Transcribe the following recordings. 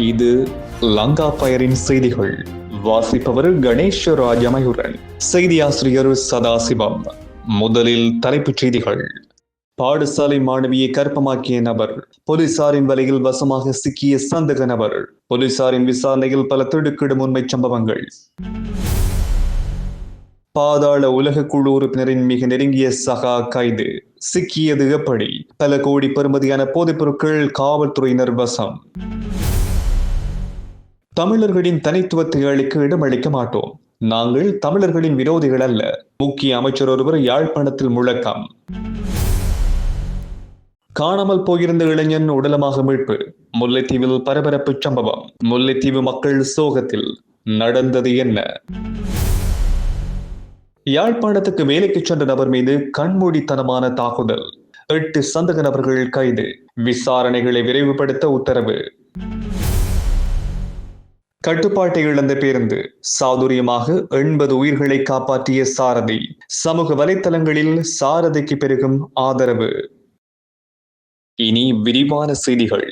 இது லங்கா பயரின் செய்திகள். வாசிப்பவர் கணேஷ் ராஜமயூரன். செய்தி ஆசிரியர் சதாசிவம். முதலில் தலைப்புச் செய்திகள். பாடசாலை மாணவியை கற்பமாக்கிய நபர், போலீசாரின் வலையில் வசமாக சிக்கிய சந்தக நபர், போலீசாரின் விசாரணையில் பல திடுக்கிடும் உண்மை சம்பவங்கள். பாதாள உலக குழு உறுப்பினரின் மிக நெருங்கிய சகா கைது, சிக்கியது எப்படி? பல கோடி பெறுமதியான போதைப் பொருட்கள் காவல்துறையினர் வசம். தமிழர்களின் தனித்துவத்தை அளிக்க இடமளிக்க மாட்டோம், நாங்கள் தமிழர்களின் விரோதிகள் அல்ல, முக்கிய அமைச்சர் ஒருவர் யாழ்ப்பாணத்தில் முழக்கம். காணாமல் போயிருந்த இளைஞன் உடலமாக மீட்பு, முல்லைத்தீவில் பரபரப்பு சம்பவம். முல்லைத்தீவு மக்கள் சோகத்தில். நடந்தது என்ன? யாழ்ப்பாணத்துக்கு வேலைக்கு சென்ற நபர் மீது கண்மூடித்தனமான தாக்குதல், 8 சந்தக நபர்கள் கைது, விசாரணைகளை விரைவுபடுத்த உத்தரவு. கட்டுப்பாட்டை இழந்த பேருந்து, சாதுரியமாக 80 உயிர்களை காப்பாற்றிய சாரதி. சமூக வலைத்தளங்களில் சாரதிக்கு பெருகும் ஆதரவு. இனி விரிவான செய்திகள்.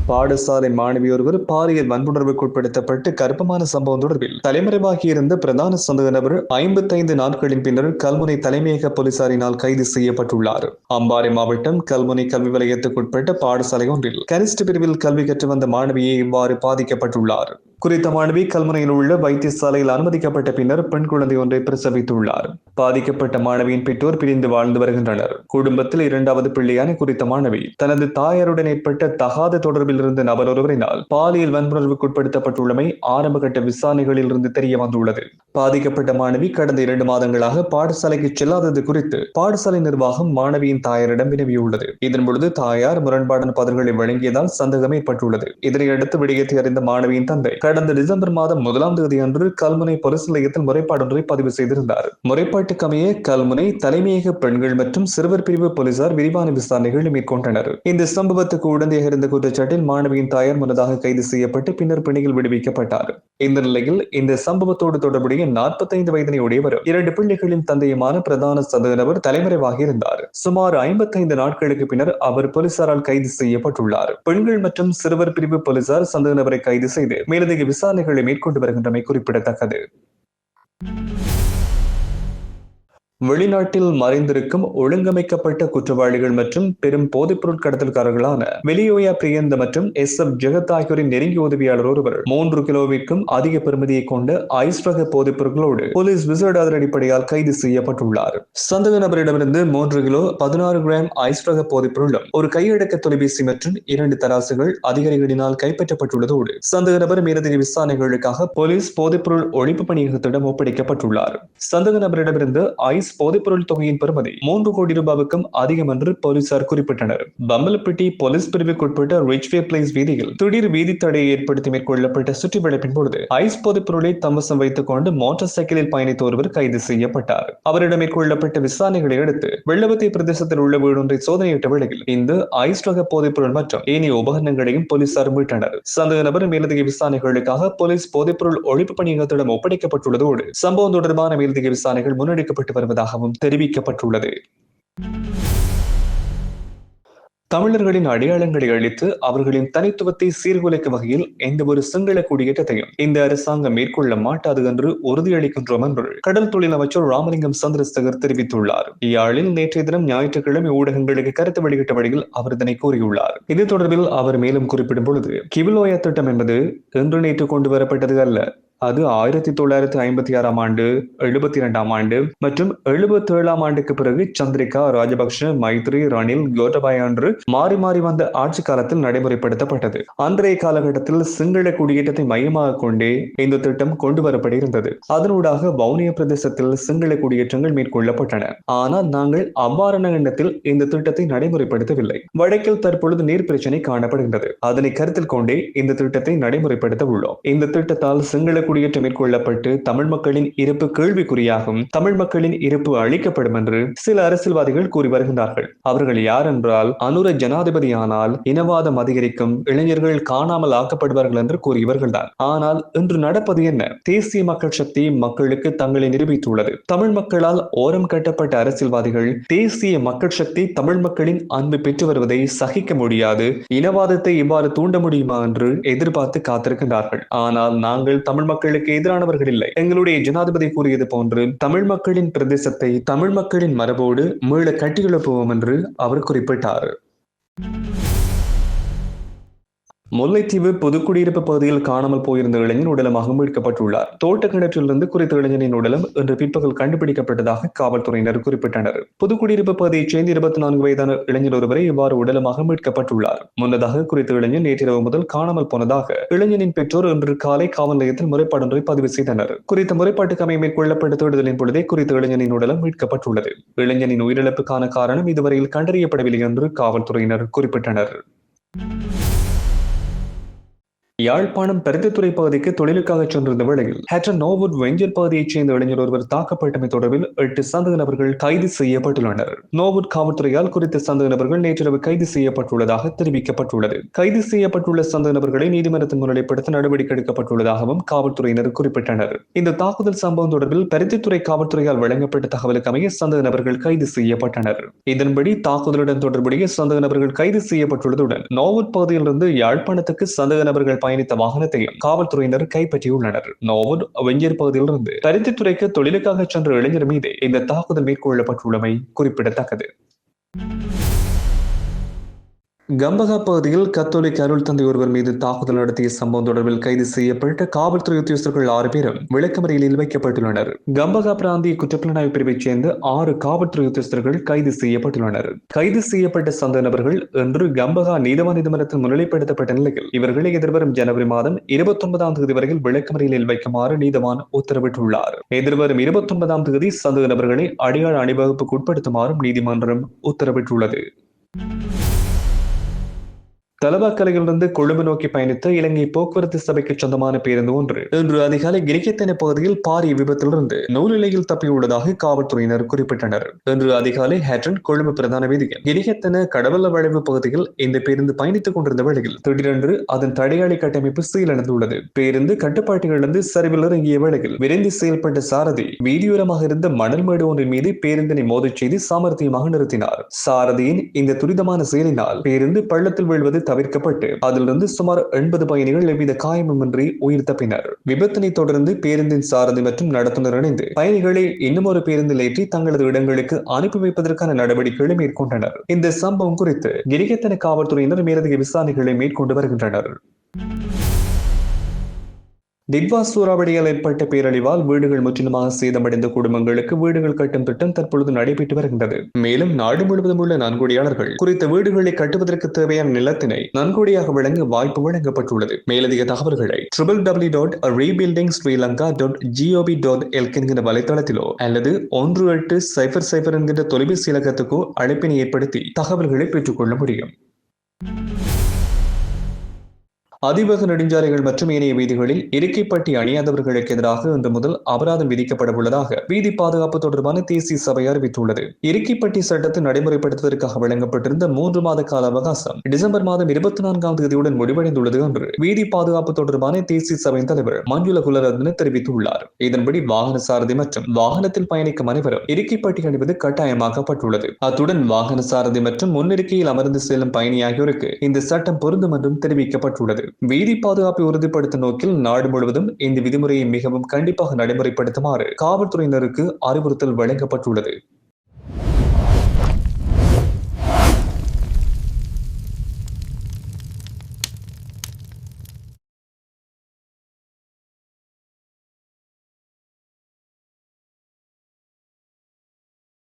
பாடசாலை மாணவி ஒருவர் பாலியல் வன்புணர்வுக்குட்படுத்தப்பட்டு கர்ப்பமான சம்பவம் தொடர்பில் தலைமறைவாகியிருந்த பிரதான சந்தேக நபர் 55 நாட்களின் பின்னர் கல்முனை தலைமையக போலீசாரினால் கைது செய்யப்பட்டுள்ளார். அம்பாறை மாவட்டம் கல்முனை கல்வி வலயத்துக்குட்பட்ட பாடசாலை ஒன்றில் கனிஷ்ட பிரிவில் கல்வி கற்று வந்த மாணவியை இவ்வாறு பாதிக்கப்பட்டுள்ளார். குறித்த மாணவி கல்முனையில் உள்ள வைத்தியசாலையில் அனுமதிக்கப்பட்ட பின்னர் பெண் குழந்தை ஒன்றை பிரசவித்துள்ளார். பாதிக்கப்பட்ட மாணவியின் பெற்றோர் பிரிந்து வாழ்ந்து வருகின்றனர். குடும்பத்தில் 2வது பிள்ளையான குறித்த மாணவி தனது தாயாருடன் ஏற்பட்ட தகாத தொடர்பில் இருந்த நபர் ஒருவரினால் பாலியல் வன்புணர்வுக்குட்படுத்தப்பட்டுள்ளமை ஆரம்ப கட்ட விசாரணைகளில் இருந்து தெரிய வந்துள்ளது. பாதிக்கப்பட்ட மாணவி கடந்த 2 மாதங்களாக பாடசாலைக்கு செல்லாதது குறித்து பாடசாலை நிர்வாகம் மாணவியின் தாயாரிடம் வினவியுள்ளது. இதன்பொழுது தாயார் முரண்பாடான பதில்களை வழங்கியதால் சந்தேகம் ஏற்பட்டுள்ளது. இதனையடுத்து விடயத்தை அறிந்த மாணவியின் தந்தை கடந்த டிசம்பர் மாதம் 1ஆம் தேதி அன்று கல்முனை போலீஸ் நிலையத்தில் முறைப்பாடொன்றை பதிவு செய்திருந்தார். முறைப்பாட்டுக்கமைய கல்முனை தலைமையக பெண்கள் மற்றும் சிறுவர் பிரிவு போலீசார் விரிவான விசாரணைகளை மேற்கொண்டனர். இந்த சம்பவத்துக்கு உடந்தையாக இருந்த குற்றச்சாட்டில் மாணவியின் தாயார் முன்னதாக கைது செய்யப்பட்டு பின்னர் பிணையில் விடுவிக்கப்பட்டார். இந்த நிலையில் இந்த சம்பவத்தோடு தொடர்புடைய 45 வயதினை உடையவரும் 2 பிள்ளைகளின் தந்தையுமான பிரதான சந்தேக நபர் தலைமறைவாக இருந்தார். சுமார் 55 நாட்களுக்கு பின்னர் அவர் போலீசாரால் கைது செய்யப்பட்டுள்ளார். பெண்கள் மற்றும் சிறுவர் பிரிவு போலீசார் சந்தேக நபரை கைது செய்து மேலதிக விசாரணைகளை மேற்கொண்டு வருகின்றமை குறிப்பிடத்தக்கது. வெளிநாட்டில் மறைந்திருக்கும் ஒழுங்கமைக்கப்பட்ட குற்றவாளிகள் மற்றும் பெரும் போதைப்பொருள் கடத்தல்காரர்களான வெளியோயா பிரியந்த மற்றும் SF ஜெகத் ஆகியோரின் நெருங்கிய உதவியாளர் ஒருவர் 3 கிலோவிற்கும் அதிக பெறுமதியை கொண்ட ஐஸ் ரக போதைப் பொருட்களோடு போலீஸ் விசேட அடிப்படையால் கைது செய்யப்பட்டுள்ளார். சந்தேக நபரிடமிருந்து 3 கிலோ 16 கிராம் ஐஸ் ரக போதைப் பொருளும் ஒரு கையடக்க தொலைபேசி மற்றும் 2 தராசுகள் அதிகாரிகளினால் கைப்பற்றப்பட்டுள்ளதோடு சந்தேக நபர் மேலதிக விசாரணைகளுக்காக போலீஸ் போதைப்பொருள் ஒழிப்பு பணியகத்திடம் ஒப்படைக்கப்பட்டுள்ளார். சந்தேக நபரிடமிருந்து ஐஸ் போதைப்பொருள் தொகையின் பெறுமதி 3 கோடி ரூபாவுக்கும் அதிகம் என்று போலீசார் குறிப்பிட்டனர். பம்பலப்பட்டி போலீஸ் பிரிவுக்குட்பட்ட ரிச்வே பிளேஸ் வீதியில் திடீர் வீதி தடையை ஏற்படுத்தி மேற்கொள்ளப்பட்ட சுற்றிவளைப்பின் பொழுது ஐஸ் போதைப்பொருளை தம்வசம் வைத்துக் கொண்டு மோட்டார் சைக்கிளில் பயணித்த ஒருவர் கைது செய்யப்பட்டார். அவரிடம் மேற்கொள்ளப்பட்ட விசாரணைகளை அடுத்து வெள்ளவத்தை பிரதேசத்தில் உள்ள வீடொன்றை சோதனையிட்ட வேளையில் இந்த ஐஸ் ரக போதைப்பொருள் மற்றும் ஏனைய உபகரணங்களையும் போலீசார் மீட்டனர். சந்தேக நபர் மேலதிக விசாரணைகளுக்காக போலீஸ் போதைப்பொருள் ஒழிப்பு பணியகத்திடம் ஒப்படைக்கப்பட்டுள்ளதோடு சம்பவம் தொடர்பான மேலதிக விசாரணைகள் முன்னெடுக்கப்பட்டு வருவதாகவும் தெரிவிக்கப்பட்டுள்ளது. தமிழர்களின் அடையாளங்களை அழித்து அவர்களின் தனித்துவத்தை சீர்குலைக்கும் வகையில் எந்த ஒரு சிங்கள குடியேற்றத்தையும் இந்த அரசாங்கம் மேற்கொள்ள மாட்டாது என்று உறுதியளிக்கின்றோம் என்று கடல் தொழில் அமைச்சர் ராமலிங்கம் சந்திரசேகர் தெரிவித்துள்ளார். யாழில் நேற்றைய தினம் ஞாயிற்றுக்கிழமை ஊடகங்களுக்கு கருத்து வெளியிட்ட வழியில் அவர் இதனை கூறியுள்ளார். இது தொடர்பில் அவர் மேலும் குறிப்பிடும் பொழுது, கிவிலோயா திட்டம் என்பது இன்று நேற்று கொண்டு வரப்பட்டது அல்ல. அது 1956ஆம் ஆண்டு, 72ஆம் ஆண்டு மற்றும் 77ஆம் ஆண்டுக்கு பிறகு சந்திரிகா, ராஜபக்ஷ, மைத்ரி, ரணில், கோட்டபாய என்று மாறி மாறி வந்த ஆட்சி காலத்தில் நடைமுறைப்படுத்தப்பட்டது. அன்றைய காலகட்டத்தில் சிங்கள குடியேற்றத்தை மையமாக கொண்டே இந்த திட்டம் கொண்டு வரப்பட்டிருந்தது. அதனூடாக வவுனியா பிரதேசத்தில் சிங்கள குடியேற்றங்கள் மேற்கொள்ளப்பட்டன. ஆனால் நாங்கள் அவ்வாறான எண்ணத்தில் இந்த திட்டத்தை நடைமுறைப்படுத்தவில்லை. வடக்கில் தற்பொழுது நீர் பிரச்சனை காணப்படுகின்றது. அதனை கருத்தில் கொண்டே இந்த திட்டத்தை நடைமுறைப்படுத்த உள்ளோம். இந்த திட்டத்தால் சிங்கள குடியேற்றம் மேற்கொள்ளப்பட்டு தமிழ் மக்களின் இருப்பு கேள்விக்குறியாகும், தமிழ் மக்களின் இருப்பு அளிக்கப்படும் என்று சில அரசியல்வாதிகள் கூறி வருகின்றார்கள். அவர்கள் யார் என்றால், அனுர ஜனாதிபதியானால் இனவாதம் அதிகரிக்கும், இளைஞர்கள் காணாமல் ஆக்கப்படுவார்கள் என்று கூறியவர்கள்தான். ஆனால் இன்று நடப்பது என்ன? தேசிய மக்கள் சக்தி மக்களுக்கு தங்களை நிரூபித்துள்ளது. தமிழ் மக்களால் ஓரம் கட்டப்பட்ட அரசியல்வாதிகள் தேசிய மக்கள் சக்தி தமிழ் மக்களின் அன்பு பெற்று வருவதை சகிக்க முடியாது, இனவாதத்தை இவ்வாறு தூண்ட முடியுமா என்று எதிர்பார்த்து காத்திருக்கின்றார்கள். ஆனால் நாங்கள் தமிழ் மக்களுக்கு எதிரானவர்கள் இல்லை. எங்களுடைய ஜனாதிபதி கூறியது போன்று தமிழ் மக்களின் பிரதேசத்தை தமிழ் மக்களின் மரபோடு மீள கட்டியெழுப்புவோம் என்று அவர் குறிப்பிட்டார். முல்லைத்தீவு புதுக்குடியிருப்பு பகுதியில் காணாமல் போயிருந்த இளைஞன் உடலமாக மீட்கப்பட்டுள்ளார். தோட்ட கிணற்றிலிருந்து குறித்த இளைஞனின் உடலம் இன்று பிற்பகல் கண்டுபிடிக்கப்பட்டதாக காவல்துறையினர் குறிப்பிட்டனர். புதுக்குடியிருப்பு பகுதியைச் சேர்ந்த 24 வயதான இளைஞர் ஒருவரை இவ்வாறு உடலமாக மீட்கப்பட்டுள்ளார். முன்னதாக குறித்த இளைஞன் நேற்றிரவு முதல் காணாமல் போனதாக இளைஞனின் பெற்றோர் இன்று காலை காவல் நிலையத்தில் முறைப்பாடொன்றை பதிவு செய்தனர். குறித்த முறைப்பாட்டுக்கு அமைய மேற்கொள்ளப்பட்ட தேடுதலின் பொழுதே குறித்த இளைஞனின் உடலம் மீட்கப்பட்டுள்ளது. இளைஞனின் உயிரிழப்புக்கான காரணம் இதுவரையில் கண்டறியப்படவில்லை என்று காவல்துறையினர் குறிப்பிட்டனர். யாழ்ப்பாணம் பருத்தித்துறை பகுதிக்கு தொழிலுக்காக சென்றிருந்த வேளையில் ஹேட்டன் நோவுட் வெஞ்சர் பகுதியைச் சேர்ந்த இளைஞர் ஒருவர் தாக்கப்பட்டமை தொடர்பில் 8 சந்தேக நபர்கள் கைது செய்யப்பட்டுள்ளனர். நோவுட் காவல்துறையால் குறித்த சந்தேக நபர்கள் நேற்றிரவு கைது செய்யப்பட்டுள்ளதாக தெரிவிக்கப்பட்டுள்ளது. கைது செய்யப்பட்டுள்ள சந்தேக நபர்களை நீதிமன்றத்தில் முன்னிலைப்படுத்த நடவடிக்கை எடுக்கப்பட்டுள்ளதாகவும் காவல்துறையினர் குறிப்பிட்டனர். இந்த தாக்குதல் சம்பவம் தொடர்பில் பருத்தித்துறை காவல்துறையால் வழங்கப்பட்ட தகவலுக்கு அமைய சந்தேக நபர்கள் கைது செய்யப்பட்டனர். இதன்படி தாக்குதலுடன் தொடர்புடைய சந்தேக நபர்கள் கைது செய்யப்பட்டுள்ளதுடன் நோவுட் பகுதியிலிருந்து யாழ்ப்பாணத்துக்கு சந்தேக நபர்கள் பயணித்த வாகனத்தையும் காவல்துறையினர் கைப்பற்றியுள்ளனர். நோவுட் வெஞ்சர் பகுதியிலிருந்து பருத்தித்துறைக்கு தொழிலுக்காக சென்ற இளைஞர் மீது இந்த தாக்குதல் மேற்கொள்ளப்பட்டுள்ளமை குறிப்பிடத்தக்கது. கம்பகா பகுதியில் கத்தோலிக்க அருள் தந்தை ஒருவர் மீது தாக்குதல் நடத்திய சம்பவம் தொடர்பில் கைது செய்யப்பட்ட காவல்துறை உத்தியோகஸ்தர்கள் 6 பேரும் விளக்கமறியலில் வைக்கப்பட்டுள்ளனர். கம்பகா பிராந்திய குற்றப்புலனாய்வு பிரிவைச் சேர்ந்த 6 காவல்துறை உத்தியோகஸ்தர்கள் கைது செய்யப்பட்டுள்ளனர். கைது செய்யப்பட்ட சந்தேக நபர்கள் இன்று கம்பகா நீதவான் நீதிமன்றத்தில் முன்னிலைப்படுத்தப்பட்ட நிலையில் இவர்களை எதிர்வரும் ஜனவரி மாதம் 29ஆம் தேதி வரையில் விளக்கமறியலில் வைக்குமாறு நீதவான் உத்தரவிட்டுள்ளார். எதிர்வரும் 29ஆம் தேதி சந்தேக நபர்களை அடையாள அணிவகுப்புக்கு உட்படுத்துமாறும் நீதிமன்றம் உத்தரவிட்டுள்ளது. தலவாக்கலையிலிருந்து கொழும்பு நோக்கி பயணித்த இலங்கை போக்குவரத்து சபைக்கு சொந்தமான பேருந்து ஒன்று இன்று அதிகாலை கிரிக்கெத்தனை பகுதியில் பாரிய விபத்திலிருந்து நூலிலையில் தப்பியுள்ளதாக காவல்துறையினர் குறிப்பிட்டனர். இன்று அதிகாலை ஹேட்டன் கொழும்பு பிரதான வீதியில் கிரிக்கெத்தன கடவல்ல வளைவு பகுதியில் இந்த பேருந்து பயணித்துக் கொண்டிருந்த வேளையில் திடீரென்று அதன் தடையாளி கட்டமைப்பு சீலடைந்துள்ளது. பேருந்து கட்டுப்பாட்டிலிருந்து சரிவில் இறங்கிய வேளையில் விரைந்து செயல்பட்ட சாரதி வீதியோரமாக இருந்த மணல் மேடு ஒன்றின் மீது பேருந்தினை மோதச் செய்து சாமர்த்தியமாக நிறுத்தினார். சாரதியின் இந்த துரிதமான செயலினால் பேருந்து பள்ளத்தில் வீழ்வது தவிர்க்கப்பட்டு அதிலிருந்து சுமார் 80 பயணிகள் எவ்வித காயமுமின்றி உயிர் தப்பினர். விபத்தினை தொடர்ந்து பேருந்தின் சாரதி மற்றும் நடத்துனர் இணைந்து பயணிகளை இன்னும் ஒரு பேருந்தில் ஏற்றி தங்களது இடங்களுக்கு அனுப்பி வைப்பதற்கான நடவடிக்கைகளை மேற்கொண்டனர். இந்த சம்பவம் குறித்து கிரிக்கெத்தன காவல்துறையினர் மேலதிக விசாரணைகளை மேற்கொண்டு வருகின்றனர். டிட்வா சூறாவளியால் ஏற்பட்ட பேரழிவால் வீடுகள் முற்றிலுமாக சேதமடைந்த குடும்பங்களுக்கு வீடுகள் கட்டும் திட்டம் தற்பொழுது நடைபெற்று வருகின்றது. மேலும் நாடு முழுவதும் உள்ள நன்கொடையாளர்கள் குறித்த வீடுகளை கட்டுவதற்கு தேவையான நிலத்தினை நன்கொடையாக வழங்க வாய்ப்பு வழங்கப்பட்டுள்ளது. மேலதிக தகவல்களை www.rebuildingsrilanka.gov.lk என்கிற வலைத்தளத்திலோ அல்லது 1800 என்கிற தொலைபேசி இலக்கத்துக்கோ அழைப்பினை ஏற்படுத்தி தகவல்களை பெற்றுக்கொள்ள முடியும். அதிவேக நெடுஞ்சாலைகள் மற்றும் ஏனைய வீதிகளில் இருக்கைப்பட்டி அணியாதவர்களுக்கு எதிராக இன்று முதல் அபராதம் விதிக்கப்பட உள்ளதாக வீதி பாதுகாப்பு தொடர்பான தேசிய சபை அறிவித்துள்ளது. இருக்கைப்பட்டி சட்டத்தை நடைமுறைப்படுத்துவதற்காக வழங்கப்பட்டிருந்த 3 மாத கால அவகாசம் டிசம்பர் மாதம் 24ஆம் தேதியுடன் முடிவடைந்துள்ளது என்று வீதி பாதுகாப்பு தொடர்பான தேசிய சபையின் தலைவர் மஞ்சுள குலரத்ன தெரிவித்துள்ளார். இதன்படி வாகன சாரதி மற்றும் வாகனத்தில் பயணிக்கும் அனைவரும் இருக்கைப்பட்டி அணிவது கட்டாயமாக்கப்பட்டுள்ளது. அத்துடன் வாகன சாரதி மற்றும் முன்னிருக்கையில் அமர்ந்து செல்லும் பயணி ஆகியோருக்கு இந்த சட்டம் பொருந்தும் என்றும் தெரிவிக்கப்பட்டுள்ளது. வீதி பாதுகாப்பை உறுதிப்படுத்தும் நோக்கில் நாடு முழுவதும் இந்த விதிமுறையை மிகவும் கண்டிப்பாக நடைமுறைப்படுத்துமாறு காவல்துறையினருக்கு அறிவுறுத்தல் வழங்கப்பட்டுள்ளது.